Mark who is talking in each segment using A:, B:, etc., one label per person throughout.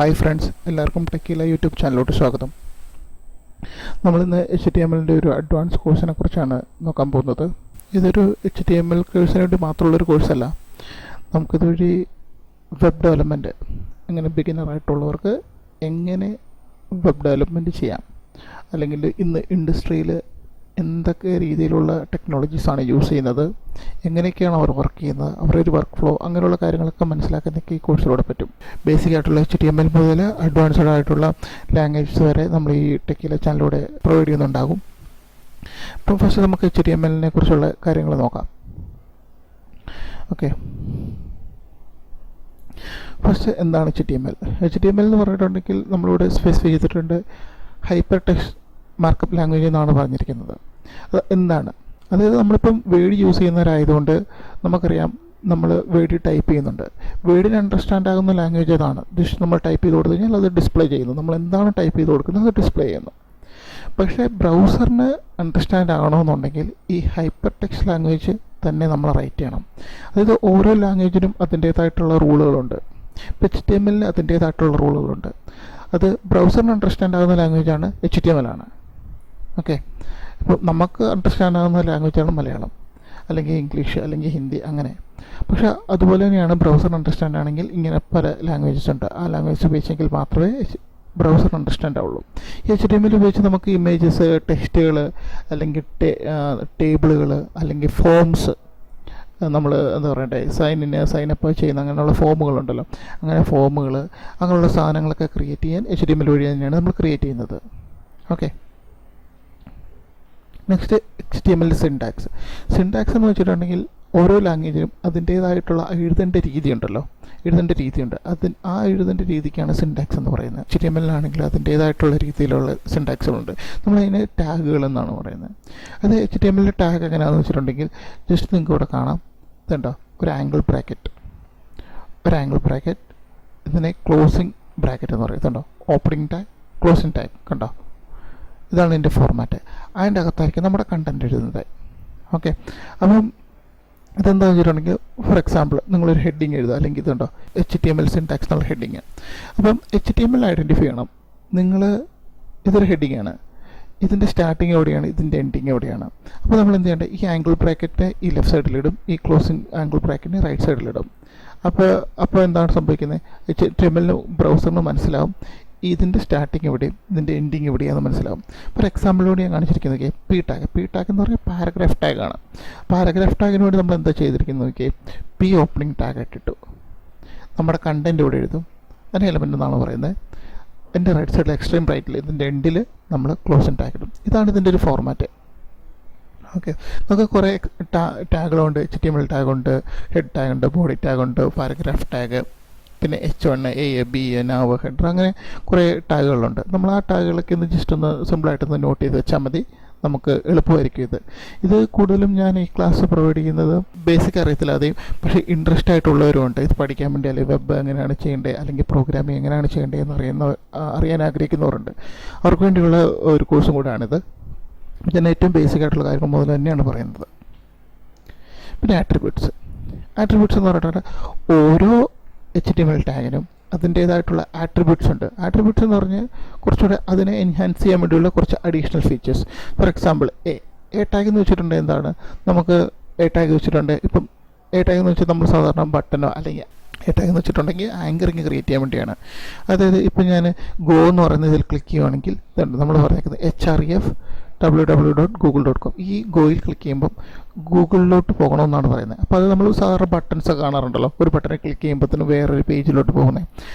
A: Hi friends, എല്ലാവർക്കും ടെക്കില YouTube ചാനലിലോട്ട് സ്വാഗതം. നമ്മളിന്ന് HTML ഒരു അഡ്വാൻസ് കോഴ്സിനെ കുറിച്ചാണ് നോക്കാൻ പോകുന്നത്. ഇതൊരു HTML കോഴ്സിന് വേണ്ടി മാത്രമുള്ളൊരു കോഴ്സല്ല. നമുക്കിതൊരു വെബ് ഡെവലപ്മെൻറ്റ്, അങ്ങനെ ബിഗിനറായിട്ടുള്ളവർക്ക് എങ്ങനെ വെബ് ഡെവലപ്മെൻറ്റ് ചെയ്യാം, അല്ലെങ്കിൽ ഇന്ന് ഇൻഡസ്ട്രിയിൽ എന്തൊക്കെ രീതിയിലുള്ള ടെക്നോളജീസാണ് യൂസ് ചെയ്യുന്നത്, എങ്ങനെയൊക്കെയാണ് അവർ വർക്ക് ചെയ്യുന്നത്, അവരൊരു വർക്ക് ഫ്ലോ, അങ്ങനെയുള്ള കാര്യങ്ങളൊക്കെ മനസ്സിലാക്കുന്നതൊക്കെ ഈ കോഴ്സിലൂടെ പറ്റും. ബേസിക് ആയിട്ടുള്ള HTML മുതൽ അഡ്വാൻസ്ഡ് ആയിട്ടുള്ള ലാംഗ്വേജസ് വരെ നമ്മൾ ഈ ടെക്കിലെ ചാനലിലൂടെ പ്രൊവൈഡ് ചെയ്യുന്നുണ്ടാകും. അപ്പം ഫസ്റ്റ് നമുക്ക് HTML കുറിച്ചുള്ള കാര്യങ്ങൾ നോക്കാം. ഓക്കെ, ഫസ്റ്റ് എന്താണ് HTML എന്ന് പറഞ്ഞിട്ടുണ്ടെങ്കിൽ നമ്മളിവിടെ സ്പെസിഫൈ ചെയ്തിട്ടുണ്ട് ഹൈപ്പർ ടെക്സ്റ്റ് മാർക്കപ്പ് ലാംഗ്വേജ് എന്നാണ് പറഞ്ഞിരിക്കുന്നത്. അത് എന്താണ്? അതായത് നമ്മളിപ്പം വേർഡ് യൂസ് ചെയ്യുന്നവരായതുകൊണ്ട് നമുക്കറിയാം, നമ്മൾ വേർഡ് ടൈപ്പ് ചെയ്യുന്നുണ്ട്. വേർഡിന് അണ്ടർസ്റ്റാൻഡ് ആകുന്ന ലാംഗ്വേജ് അതാണ്. ജസ്റ്റ് നമ്മൾ ടൈപ്പ് ചെയ്ത് കൊടുത്തു കഴിഞ്ഞാൽ അത് ഡിസ്പ്ലേ ചെയ്യുന്നു. നമ്മൾ എന്താണ് ടൈപ്പ് ചെയ്ത് കൊടുക്കുന്നത് അത് ഡിസ്പ്ലേ ചെയ്യുന്നു. പക്ഷേ ബ്രൗസറിന് അണ്ടർസ്റ്റാൻഡ് ആകണമെന്നുണ്ടെങ്കിൽ ഈ ഹൈപ്പർ ടെക്സ്റ്റ് ലാംഗ്വേജ് തന്നെ നമ്മൾ റൈറ്റ് ചെയ്യണം. അതായത് ഓരോ ലാംഗ്വേജിനും അതിൻ്റേതായിട്ടുള്ള റൂളുകളുണ്ട്. ഇപ്പോൾ HTML അതിൻ്റേതായിട്ടുള്ള റൂളുകളുണ്ട്. അത് ബ്രൗസറിന് അണ്ടർസ്റ്റാൻഡ് ആകുന്ന ലാംഗ്വേജാണ് HTML ആണ്. ഓക്കെ, ഇപ്പോൾ നമുക്ക് അണ്ടർസ്റ്റാൻഡ് ആകുന്ന ലാംഗ്വേജാണ് മലയാളം, അല്ലെങ്കിൽ ഇംഗ്ലീഷ്, അല്ലെങ്കിൽ ഹിന്ദി, അങ്ങനെ. പക്ഷേ അതുപോലെ തന്നെയാണ് ബ്രൗസർ അണ്ടർസ്റ്റാൻഡ് ആണെങ്കിൽ ഇങ്ങനെ പല ലാംഗ്വേജസ് ഉണ്ട്. ആ ലാംഗ്വേജ് ഉപയോഗിച്ചെങ്കിൽ മാത്രമേ ബ്രൗസർ അണ്ടർസ്റ്റാൻഡ് ആവുള്ളൂ. ഈ HTML ഉപയോഗിച്ച് നമുക്ക് ഇമേജസ്, ടെക്സ്റ്റുകൾ, അല്ലെങ്കിൽ ടേബിളുകൾ, അല്ലെങ്കിൽ ഫോംസ്, നമ്മൾ എന്താ പറയണ്ടേ, സൈനപ്പ് ചെയ്യുന്ന അങ്ങനെയുള്ള ഫോമുകളുണ്ടല്ലോ, അങ്ങനെ ഫോമുകൾ, അങ്ങനെയുള്ള സാധനങ്ങളൊക്കെ ക്രിയേറ്റ് ചെയ്യാൻ HTML വഴി തന്നെയാണ് നമ്മൾ ക്രിയേറ്റ് ചെയ്യുന്നത്. ഓക്കെ, നെക്സ്റ്റ് HTML സിൻടാക്സ് എന്ന് വെച്ചിട്ടുണ്ടെങ്കിൽ ഓരോ ലാംഗ്വേജിനും അതിൻ്റേതായിട്ടുള്ള എഴുതേണ്ട രീതിയുണ്ട്. ആ എഴുതേണ്ട രീതിക്കാണ് സിൻടാക്സ് എന്ന് പറയുന്നത്. HTML-ആണെങ്കിൽ അതിൻ്റേതായിട്ടുള്ള രീതിയിലുള്ള സിൻടാക്സുകളുണ്ട്. നമ്മളതിന് ടാഗുകൾ എന്നാണ് പറയുന്നത്. അത് HTML ടാഗ് എങ്ങനെയാണെന്ന് വെച്ചിട്ടുണ്ടെങ്കിൽ ജസ്റ്റ് നിങ്ങൾക്ക് ഇവിടെ കാണാം. ഇതുണ്ടോ, ഒരു ആംഗിൾ ബ്രാക്കറ്റ്, ഇതിനെ ക്ലോസിങ് ബ്രാക്കറ്റ് എന്ന് പറയും. ഇതുണ്ടോ, ഓപ്പണിംഗ് ടാഗ്, ക്ലോസിംഗ് ടാഗ്, കണ്ടോ? ഇതാണ് ഇതിൻ്റെ ഫോർമാറ്റ്. അതിൻ്റെ അകത്തായിരിക്കും നമ്മുടെ കണ്ടൻറ്റ് എഴുതുന്നത്. ഓക്കെ, അപ്പം ഇതെന്താണെന്ന് വെച്ചിട്ടുണ്ടെങ്കിൽ, ഫോർ എക്സാമ്പിൾ നിങ്ങളൊരു ഹെഡിങ് എഴുതുക, അല്ലെങ്കിൽ ഇതുണ്ടോ HTML സിൻടാക്സ് എന്നുള്ള ഹെഡിങ്. അപ്പം HTML ഐഡൻറ്റിഫൈ ചെയ്യണം. ഇതൊരു ഹെഡിങ് ആണ്, ഇതിൻ്റെ സ്റ്റാർട്ടിങ് എവിടെയാണ്, ഇതിൻ്റെ എൻഡിങ് എവിടെയാണ്. അപ്പോൾ നമ്മൾ എന്ത് ചെയ്യേണ്ടത്, ഈ ആംഗിൾ ബ്രാക്കറ്റ് ഈ ലെഫ്റ്റ് സൈഡിലിടും, ഈ ക്ലോസിങ് ആംഗിൾ ബ്രാക്കറ്റിന് റൈറ്റ് സൈഡിലിടും. അപ്പോൾ എന്താണ് സംഭവിക്കുന്നത്, HTML ബ്രൗസറിന് മനസ്സിലാവും ഇതിൻ്റെ സ്റ്റാർട്ടിങ് എവിടെയും ഇതിൻ്റെ എൻഡിങ് എവിടെയാണെന്ന് മനസ്സിലാവും. ഫോർ എക്സാമ്പിളിലൂടെ ഞാൻ കാണിച്ചിരിക്കുന്നത് പി ടാഗ് എന്ന് പറഞ്ഞാൽ പാരഗ്രാഫ് ടാഗാണ്. പാരഗ്രാഫ് ടാഗിന് വേണ്ടി നമ്മൾ എന്താ ചെയ്തിരിക്കുന്നത്, പി ഓപ്പണിംഗ് ടാഗ് ഇട്ടിട്ടു. നമ്മുടെ കണ്ടൻറ്റ് ഇവിടെ എഴുതും, അതിന് എലമെൻ്റ് എന്നാണ് പറയുന്നത്. എൻ്റെ റൈറ്റ് സൈഡിൽ എക്സ്ട്രീം റൈറ്റിൽ ഇതിൻ്റെ എൻഡിൽ നമ്മൾ ക്ലോസിംഗ് ടാഗ് ഇടും. ഇതാണ് ഇതിൻ്റെ ഒരു ഫോർമാറ്റ്. ഓക്കെ, നമുക്ക് കുറേ ടാഗുകളുണ്ട്. HTML ടാഗുണ്ട്, ഹെഡ് ടാഗുണ്ട്, ബോഡി ടാഗുണ്ട്, പാരഗ്രാഫ് ടാഗ്, പിന്നെ H1, A, B, nav, header, അങ്ങനെ കുറേ ടാഗുകളുണ്ട്. നമ്മൾ ആ ടാഗുകളൊക്കെ ഒന്ന് ജസ്റ്റ് ഒന്ന് സിമ്പിളായിട്ടൊന്ന് നോട്ട് ചെയ്ത് വെച്ചാൽ മതി, നമുക്ക് എളുപ്പമായിരിക്കും. ഇത് കൂടുതലും ഞാൻ ഈ ക്ലാസ് പ്രൊവൈഡ് ചെയ്യുന്നത് ബേസിക് അറിയത്തില്ലാതെയും പക്ഷേ ഇൻട്രസ്റ്റ് ആയിട്ടുള്ളവരുമുണ്ട്. ഇത് പഠിക്കാൻ വേണ്ടി, അല്ലെങ്കിൽ വെബ് എങ്ങനെയാണ് ചെയ്യേണ്ടത്, അല്ലെങ്കിൽ പ്രോഗ്രാമിംഗ് എങ്ങനെയാണ് ചെയ്യേണ്ടതെന്ന് അറിയാൻ ആഗ്രഹിക്കുന്നവരുണ്ട്. അവർക്ക് വേണ്ടിയുള്ള ഒരു കോഴ്സും കൂടെയാണിത്. ഞാൻ ഏറ്റവും ബേസിക് ആയിട്ടുള്ള കാര്യങ്ങൾ മുതൽ തന്നെയാണ് പറയുന്നത്. പിന്നെ ആട്രിബ്യൂട്ട്സ് എന്ന് പറഞ്ഞിട്ട് ഓരോ HTML ടാഗിനും അതിൻ്റേതായിട്ടുള്ള ആട്രിബ്യൂട്ട്സ് ഉണ്ട്. ആട്രിബ്യൂട്ട്സ് എന്ന് പറഞ്ഞാൽ കുറച്ചുകൂടെ അതിനെ എൻഹാൻസ് ചെയ്യാൻ വേണ്ടിയുള്ള കുറച്ച് additional features. For example A tag എന്ന് വെച്ചിട്ടുണ്ടെങ്കിൽ എന്താണ്, നമുക്ക് എ ടാഗ് വെച്ചിട്ടുണ്ട്. ഇപ്പം എ ടാഗ് എന്ന് വെച്ചാൽ നമ്മൾ സാധാരണ ബട്ടനോ, അല്ലെങ്കിൽ എ ടാഗ് എന്ന് വെച്ചിട്ടുണ്ടെങ്കിൽ ആങ്കറിങ് ക്രിയേറ്റ് ചെയ്യാൻ വേണ്ടിയാണ്. അതായത് ഇപ്പം ഞാൻ ഗോ എന്ന് പറയുന്ന ഇതിൽ ക്ലിക്ക് ചെയ്യുവാണെങ്കിൽ നമ്മൾ പറഞ്ഞേക്കുന്നത് href.www.google.com, ഈ ഗോയിൽ ക്ലിക്ക് ചെയ്യുമ്പം ഗൂഗിളിലോട്ട് പോകണമെന്നാണ് പറയുന്നത്. അപ്പോൾ അത് നമ്മൾ സാധാരണ ബട്ടൺസ് കാണാറുണ്ടല്ലോ, ഒരു ബട്ടനെ ക്ലിക്ക് ചെയ്യുമ്പോഴത്തേനും വേറൊരു പേജിലോട്ട് പോകുന്നത്.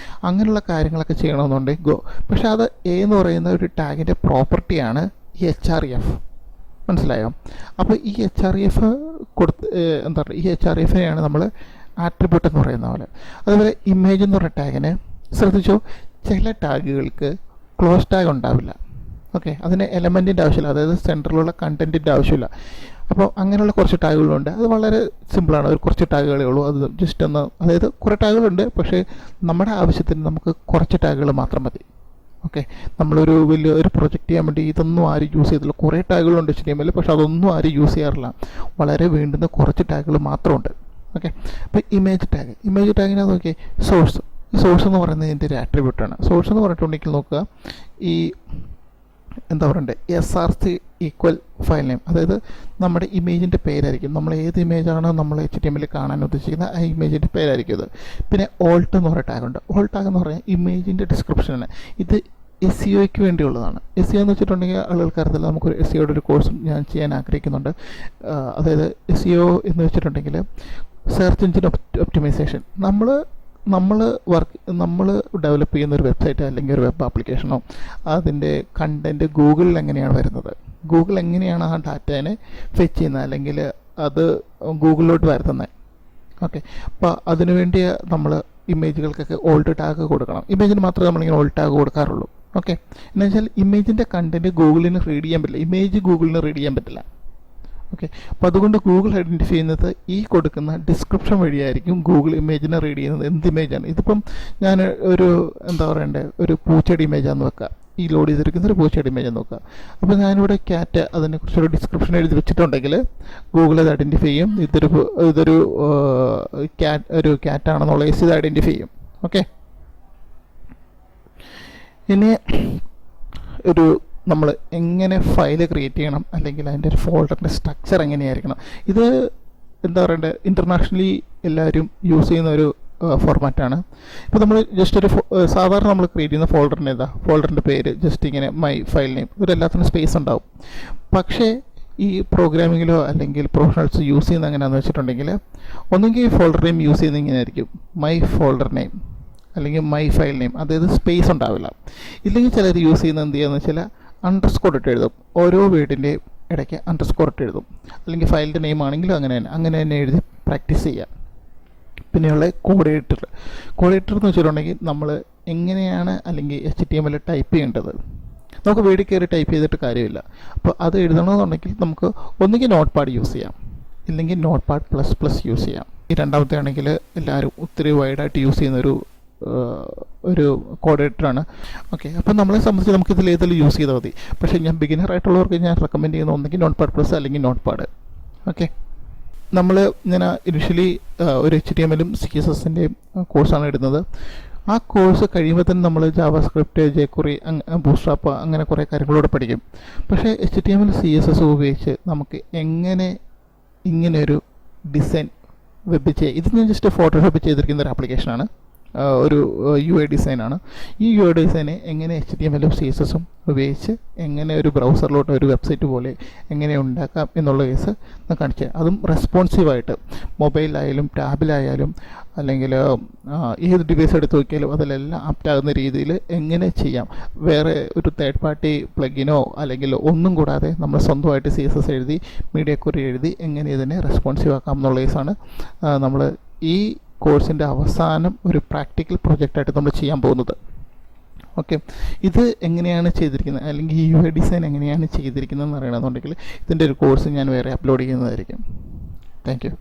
A: അങ്ങനെയുള്ള കാര്യങ്ങളൊക്കെ ചെയ്യണമെന്നുണ്ടെങ്കിൽ ഗോ. പക്ഷേ അത് എന്ന് പറയുന്ന ഒരു ടാഗിൻ്റെ പ്രോപ്പർട്ടിയാണ് ഈ href. മനസ്സിലായോ? അപ്പോൾ ഈ href എന്താ പറയുക, ഈ hrefനെയാണ് നമ്മൾ ആട്രിബ്യൂട്ട് എന്ന് പറയുന്ന പോലെ. അതുപോലെ ഇമേജ് എന്ന് പറഞ്ഞ ടാഗിന് ശ്രദ്ധിച്ചോ, ചില ടാഗുകൾക്ക് ക്ലോസ് ടാഗ് ഉണ്ടാവില്ല. ഓക്കെ, അതിന് എലമെൻറ്റിൻ്റെ ആവശ്യമില്ല, അതായത് സെൻറ്ററിലുള്ള കണ്ടൻറ്റിൻ്റെ ആവശ്യമില്ല. അപ്പോൾ അങ്ങനെയുള്ള കുറച്ച് ടാഗുകളുണ്ട്. അത് വളരെ സിമ്പിളാണ്, ഒരു കുറച്ച് ടാഗുകളേ ഉള്ളൂ. അത് ജസ്റ്റ് ഒന്ന്, അതായത് കുറേ ടാഗുകളുണ്ട്, പക്ഷേ നമ്മുടെ ആവശ്യത്തിന് നമുക്ക് കുറച്ച് ടാഗുകൾ മാത്രം മതി. ഓക്കെ, നമ്മളൊരു ഒരു പ്രൊജക്റ്റ് ചെയ്യാൻ വേണ്ടി ഇതൊന്നും ആരും യൂസ് ചെയ്തില്ല. കുറേ ടാഗുകളുണ്ട് HTML, പക്ഷേ അതൊന്നും ആരും യൂസ് ചെയ്യാറില്ല. വളരെ വേണ്ടുന്ന കുറച്ച് ടാഗുകൾ മാത്രമുണ്ട്. ഓക്കെ, അപ്പോൾ ഇമേജ് ടാഗിനകത്ത് നോക്കിയേ, സോഴ്സ് ഈ സോഴ്സ് എന്ന് പറയുന്നത് ഇതിൻ്റെ ഒരു ആട്രിബ്യൂട്ടാണ്. സോഴ്സ് എന്ന് പറഞ്ഞിട്ടുണ്ടെങ്കിൽ നോക്കുക, ഈ എന്താ പറയണ്ടേ, SRC ഈക്വൽ ഫയൽ നെയിം, അതായത് നമ്മുടെ ഇമേജിൻ്റെ പേരായിരിക്കും. നമ്മൾ ഏത് ഇമേജാണോ നമ്മൾ HTML കാണാൻ ഉദ്ദേശിക്കുന്ന ആ ഇമേജിൻ്റെ പേരായിരിക്കും ഇത്. പിന്നെ ഓൾട്ട് എന്ന് പറയുന്ന ടാഗുണ്ട്. ഓൾട്ട് ടാഗ് എന്ന് പറഞ്ഞാൽ ഇമേജിൻ്റെ ഡിസ്ക്രിപ്ഷനാണ്. ഇത് SEOയ്ക്ക് വേണ്ടിയുള്ളതാണ്. SEO എന്ന് വെച്ചിട്ടുണ്ടെങ്കിൽ ആളുകൾക്ക് അറിയില്ല, നമുക്കൊരു SEOയുടെ ഒരു കോഴ്സും ഞാൻ ചെയ്യാൻ ആഗ്രഹിക്കുന്നുണ്ട്. അതായത് SEO എന്ന് വെച്ചിട്ടുണ്ടെങ്കിൽ സെർച്ച് എഞ്ചിൻ ഒപ്റ്റിമൈസേഷൻ. നമ്മൾ ഡെവലപ്പ് ചെയ്യുന്ന ഒരു വെബ്സൈറ്റ് അല്ലെങ്കിൽ ഒരു വെബ് ആപ്ലിക്കേഷനോ അതിൻ്റെ കണ്ടൻറ്റ് ഗൂഗിളിൽ എങ്ങനെയാണ് വരുന്നത്, ഗൂഗിൾ എങ്ങനെയാണ് ആ ഡാറ്റേനെ ഫെച്ച് ചെയ്യുന്നത് അല്ലെങ്കിൽ അത് ഗൂഗിളിലോട്ട് വരുത്തുന്നത്. ഓക്കെ, അപ്പോൾ അതിനുവേണ്ടി നമ്മൾ ഇമേജുകൾക്കൊക്കെ ഓൾട്ട് ടാഗ് കൊടുക്കണം. ഇമേജിന് മാത്രമേ നമ്മളിങ്ങനെ ഓൾട്ട് ടാഗ് കൊടുക്കാറുള്ളൂ. ഓക്കെ, എന്ന് വെച്ചാൽ ഇമേജിൻ്റെ കണ്ടൻറ്റ് ഗൂഗിളിന് റീഡ് ചെയ്യാൻ പറ്റില്ല, ഇമേജ് ഗൂഗിളിന് റീഡ് ചെയ്യാൻ പറ്റില്ല. ഓക്കെ, അപ്പോൾ അതുകൊണ്ട് ഗൂഗിൾ ഐഡൻറ്റിഫൈ ചെയ്യുന്നത് ഈ കൊടുക്കുന്ന ഡിസ്ക്രിപ്ഷൻ വഴിയായിരിക്കും ഗൂഗിൾ ഇമേജിനെ റീഡ് ചെയ്യുന്നത്. എന്ത് ഇമേജാണ് ഇതിപ്പം ഞാൻ ഒരു എന്താ പറയണ്ടേ, ഒരു പൂച്ചയുടെ ഇമേജാന്ന് വെക്കുക, ഈ ലോഡ് ചെയ്തിരിക്കുന്ന ഒരു പൂച്ചയുടെ ഇമേജാന്ന് നോക്കുക. അപ്പോൾ ഞാനിവിടെ ക്യാറ്റ് അതിനെക്കുറിച്ചൊരു ഡിസ്ക്രിപ്ഷൻ എഴുതി വെച്ചിട്ടുണ്ടെങ്കിൽ ഗൂഗിൾ അത് ഐഡൻറ്റിഫൈ ചെയ്യും, ഇതൊരു ക്യാറ്റാണെന്നുള്ള ഇത് ഐഡൻറ്റിഫൈ ചെയ്യും. ഓക്കെ, ഇനി നമ്മൾ എങ്ങനെ ഫയൽ ക്രിയേറ്റ് ചെയ്യണം അല്ലെങ്കിൽ അതിൻ്റെ ഒരു ഫോൾഡറിൻ്റെ സ്ട്രക്ചർ എങ്ങനെയായിരിക്കണം, ഇത് എന്താ പറയണ്ടേ, ഇൻ്റർനാഷണലി എല്ലാവരും യൂസ് ചെയ്യുന്ന ഒരു ഫോർമാറ്റാണ്. ഇപ്പോൾ നമ്മൾ ജസ്റ്റ് ഒരു സാധാരണ നമ്മൾ ക്രിയേറ്റ് ചെയ്യുന്ന ഫോൾഡറിൻ്റെ പേര് ജസ്റ്റ് ഇങ്ങനെ മൈ ഫയൽ നെയിം, ഇവരെല്ലാത്തിനും സ്പേസ് ഉണ്ടാവും. പക്ഷേ ഈ പ്രോഗ്രാമിങ്ങിലോ അല്ലെങ്കിൽ പ്രൊഫഷണൽസ് യൂസ് ചെയ്യുന്ന എങ്ങനെയാണെന്ന് വെച്ചിട്ടുണ്ടെങ്കിൽ ഒന്നുകിൽ ഈ ഫോൾഡർ നെയിം യൂസ് ചെയ്യുന്നത് ഇങ്ങനെ ആയിരിക്കും, മൈ ഫോൾഡർ നെയിം അല്ലെങ്കിൽ മൈ ഫയൽ നെയിം, അതായത് സ്പേസ് ഉണ്ടാവില്ല. ഇല്ലെങ്കിൽ ചിലർ യൂസ് ചെയ്യുന്നത് എന്ത് ചെയ്യുകയെന്ന് വെച്ചാൽ അണ്ടർസ്കോർ ഇട്ട് എഴുതും, ഓരോ വേർഡിൻ്റെ ഇടയ്ക്ക് അണ്ടർസ്കോർ ഇട്ട് എഴുതും. അല്ലെങ്കിൽ ഫയലിൻ്റെ നെയിം ആണെങ്കിലും അങ്ങനെ തന്നെ എഴുതി പ്രാക്ടീസ് ചെയ്യാം. പിന്നെയുള്ള കോഡിനേറ്റർ എന്ന് വെച്ചിട്ടുണ്ടെങ്കിൽ നമ്മൾ എങ്ങനെയാണ് അല്ലെങ്കിൽ HTML ടൈപ്പ് ചെയ്യേണ്ടത്, നമുക്ക് വീട്ടിൽ കയറി ടൈപ്പ് ചെയ്തിട്ട് കാര്യമില്ല. അപ്പോൾ അത് എഴുതണമെന്നുണ്ടെങ്കിൽ നമുക്ക് ഒന്നുകിൽ നോട്ട് പാഡ് യൂസ് ചെയ്യാം, ഇല്ലെങ്കിൽ നോട്ട് പാഡ് ++ യൂസ് ചെയ്യാം. ഈ രണ്ടാമത്തെ ആണെങ്കിൽ എല്ലാവരും ഒത്തിരി വൈഡായിട്ട് യൂസ് ചെയ്യുന്നൊരു കോഡിനേറ്ററാണ്. ഓക്കെ, അപ്പോൾ നമ്മളെ സംബന്ധിച്ച് നമുക്ക് ഇതിൽ ഏതെങ്കിലും യൂസ് ചെയ്താൽ മതി. പക്ഷേ ഞാൻ ബിഗിനർ ആയിട്ടുള്ളവർക്ക് ഞാൻ റെക്കമെൻഡ് ചെയ്യുന്ന ഒന്നെങ്കിൽ നോട്ട് പാഡ് + അല്ലെങ്കിൽ നോട്ട് പാഡ്. ഓക്കെ, ഞാൻ ഇനിഷ്യലി ഒരു HTML-ഉം CSS-ൻ്റെയും കോഴ്സാണ് ഇടുന്നത്. ആ കോഴ്സ് കഴിയുമ്പോൾ തന്നെ നമ്മൾ ജാവാസ്ക്രിപ്റ്റ്, jQuery, ബൂട്ട്സ്ട്രാപ്പ് അങ്ങനെ കുറേ കാര്യങ്ങളൂടെ പഠിക്കും. പക്ഷേ HTML CSS ഉപയോഗിച്ച് നമുക്ക് എങ്ങനെ ഇങ്ങനെയൊരു ഡിസൈൻ വെബ് ചെയ്യാം. ഇത് ഞാൻ ജസ്റ്റ് ഫോട്ടോഷോപ്പ് ചെയ്തിരിക്കുന്ന ഒരു ആപ്ലിക്കേഷനാണ്, ഒരു UI ഡിസൈനാണ്. ഈ UI ഡിസൈനെ എങ്ങനെ HTML-ഉം CSS-ഉം ഉപയോഗിച്ച് എങ്ങനെ ഒരു ബ്രൗസറിലോട്ട് ഒരു വെബ്സൈറ്റ് പോലെ എങ്ങനെ ഉണ്ടാക്കാം എന്നുള്ള കേസ് കാണിച്ചു തരാം. അതും റെസ്പോൺസീവായിട്ട് മൊബൈലിലായാലും ടാബിലായാലും അല്ലെങ്കിൽ ഏത് ഡിവൈസ് എടുത്ത് നോക്കിയാലും അതിലെല്ലാം ആപ്റ്റാകുന്ന രീതിയിൽ എങ്ങനെ ചെയ്യാം. വേറെ ഒരു തേർഡ് പാർട്ടി പ്ലഗിനോ അല്ലെങ്കിൽ ഒന്നും കൂടാതെ നമ്മൾ സ്വന്തമായിട്ട് CSS എഴുതി മീഡിയ ക്വറി എഴുതി എങ്ങനെ ഇതിനെ റെസ്പോൺസീവ് ആക്കാം എന്നുള്ള കേസാണ് നമ്മൾ ഈ കോഴ്സിൻ്റെ അവസാനം ഒരു പ്രാക്ടിക്കൽ പ്രൊജക്റ്റായിട്ട് നമ്മൾ ചെയ്യാൻ പോകുന്നത്. ഓക്കെ, ഇത് എങ്ങനെയാണ് ചെയ്തിരിക്കുന്നത് അല്ലെങ്കിൽ ഈ UI ഡിസൈൻ എങ്ങനെയാണ് ചെയ്തിരിക്കുന്നത് എന്ന് അറിയണമെന്നുണ്ടെങ്കിൽ ഇതിൻ്റെ ഒരു കോഴ്സ് ഞാൻ വേറെ അപ്ലോഡ് ചെയ്യുന്നതായിരിക്കും. Thank you.